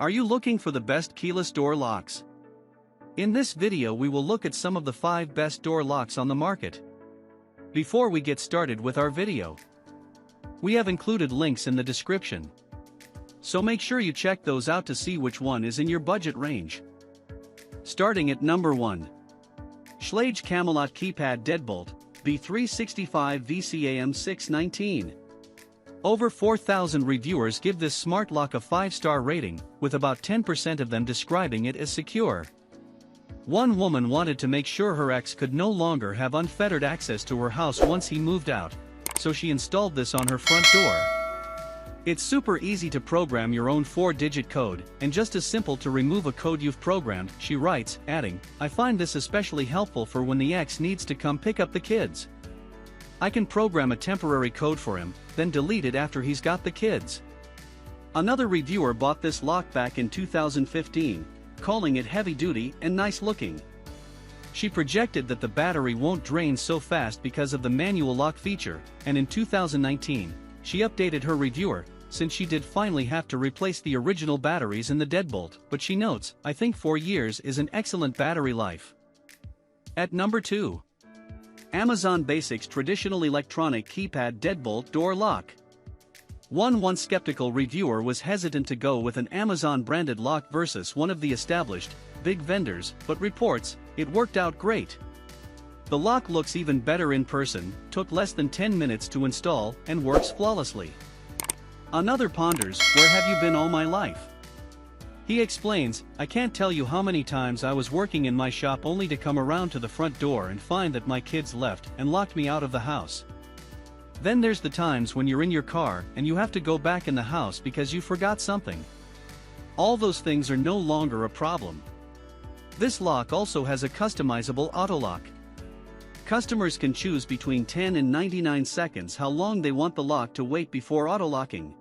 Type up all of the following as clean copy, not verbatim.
Are you looking for the best keyless door locks? In this video we will look at some of the 5 best door locks on the market. Before we get started with our video, we have included links in the description, so make sure you check those out to see which one is in your budget range. Starting at number 1. Schlage Camelot Keypad Deadbolt, B365 VCAM 619. Over 4,000 reviewers give this smart lock a 5-star rating, with about 10% of them describing it as secure. One woman wanted to make sure her ex could no longer have unfettered access to her house once he moved out, so she installed this on her front door. It's super easy to program your own 4-digit code, and just as simple to remove a code you've programmed, she writes, adding, "I find this especially helpful for when the ex needs to come pick up the kids. I can program a temporary code for him, then delete it after he's got the kids." Another reviewer bought this lock back in 2015, calling it heavy-duty and nice-looking. She projected that the battery won't drain so fast because of the manual lock feature, and in 2019, she updated her reviewer, since she did finally have to replace the original batteries in the Deadbolt, but she notes, "I think 4 years is an excellent battery life." At number 2. Amazon Basics Traditional Electronic Keypad Deadbolt Door Lock. One once skeptical reviewer was hesitant to go with an Amazon-branded lock versus one of the established, big vendors, but reports, it worked out great. The lock looks even better in person, took less than 10 minutes to install, and works flawlessly. Another ponders, "Where have you been all my life?" He explains, "I can't tell you how many times I was working in my shop only to come around to the front door and find that my kids left and locked me out of the house. Then there's the times when you're in your car and you have to go back in the house because you forgot something. All those things are no longer a problem." This lock also has a customizable auto lock. Customers can choose between 10 and 99 seconds how long they want the lock to wait before auto-locking.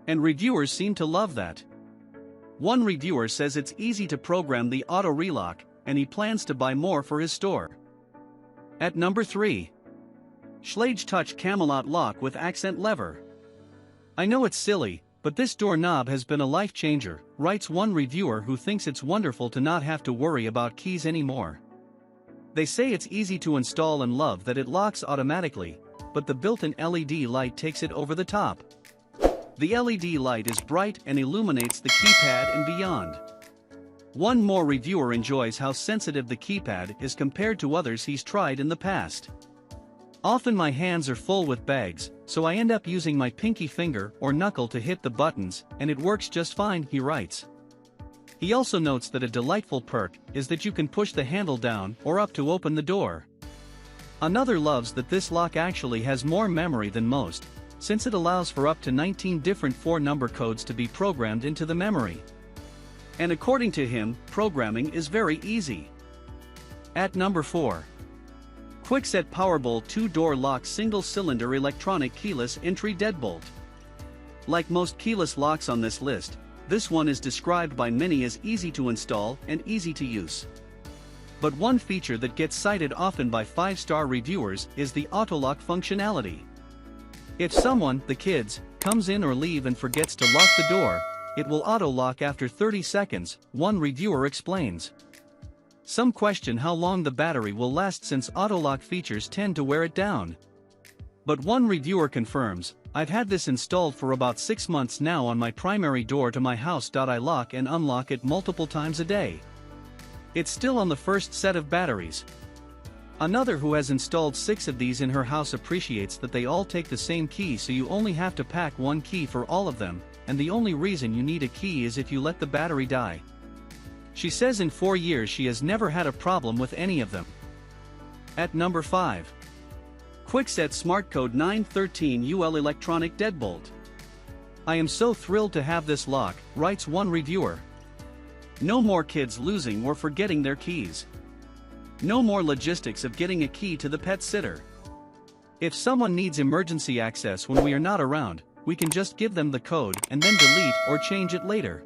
And reviewers seem to love that. One reviewer says it's easy to program the auto relock, and he plans to buy more for his store. At number 3. Schlage Touch Camelot Lock with Accent Lever. "I know it's silly, but this doorknob has been a life changer," writes one reviewer who thinks it's wonderful to not have to worry about keys anymore. "They say it's easy to install and love that it locks automatically, but the built-in LED light takes it over the top. The LED light is bright and illuminates the keypad and beyond." One more reviewer enjoys how sensitive the keypad is compared to others he's tried in the past. "Often my hands are full with bags, so I end up using my pinky finger or knuckle to hit the buttons, and it works just fine," he writes. He also notes that a delightful perk is that you can push the handle down or up to open the door. Another loves that this lock actually has more memory than most, since it allows for up to 19 different 4-number codes to be programmed into the memory. And according to him, programming is very easy. At number 4. Kwikset Powerball 2-door lock single-cylinder electronic keyless entry deadbolt. Like most keyless locks on this list, this one is described by many as easy to install and easy to use. But one feature that gets cited often by 5-star reviewers is the auto-lock functionality. If someone, the kids, comes in or leave and forgets to lock the door, it will auto-lock after 30 seconds, one reviewer explains. Some question how long the battery will last since auto-lock features tend to wear it down. But one reviewer confirms, "I've had this installed for about 6 months now on my primary door to my house. I lock and unlock it multiple times a day. It's still on the first set of batteries." Another who has installed 6 of these in her house appreciates that they all take the same key, so you only have to pack one key for all of them, and the only reason you need a key is if you let the battery die. She says in 4 years she has never had a problem with any of them. At number 5. Kwikset SmartCode 913 UL Electronic Deadbolt. "I am so thrilled to have this lock," writes one reviewer. "No more kids losing or forgetting their keys. No more logistics of getting a key to the pet sitter. If someone needs emergency access when we are not around, we can just give them the code and then delete or change it later."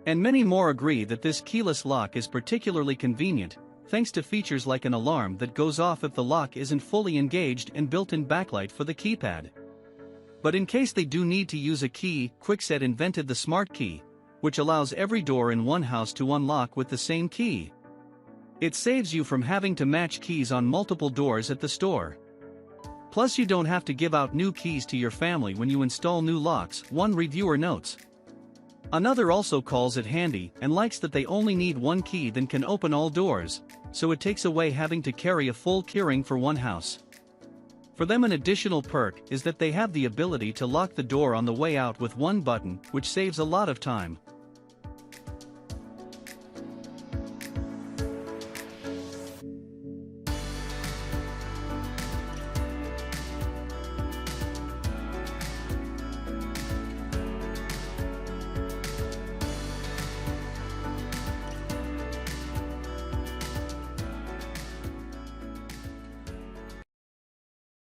And many more agree that this keyless lock is particularly convenient, thanks to features like an alarm that goes off if the lock isn't fully engaged and built-in backlight for the keypad. But in case they do need to use a key, Kwikset invented the Smart Key, which allows every door in one house to unlock with the same key. It saves you from having to match keys on multiple doors at the store. Plus, you don't have to give out new keys to your family when you install new locks, one reviewer notes. Another also calls it handy and likes that they only need one key that can open all doors, so it takes away having to carry a full keyring for one house. For them, an additional perk is that they have the ability to lock the door on the way out with one button, which saves a lot of time.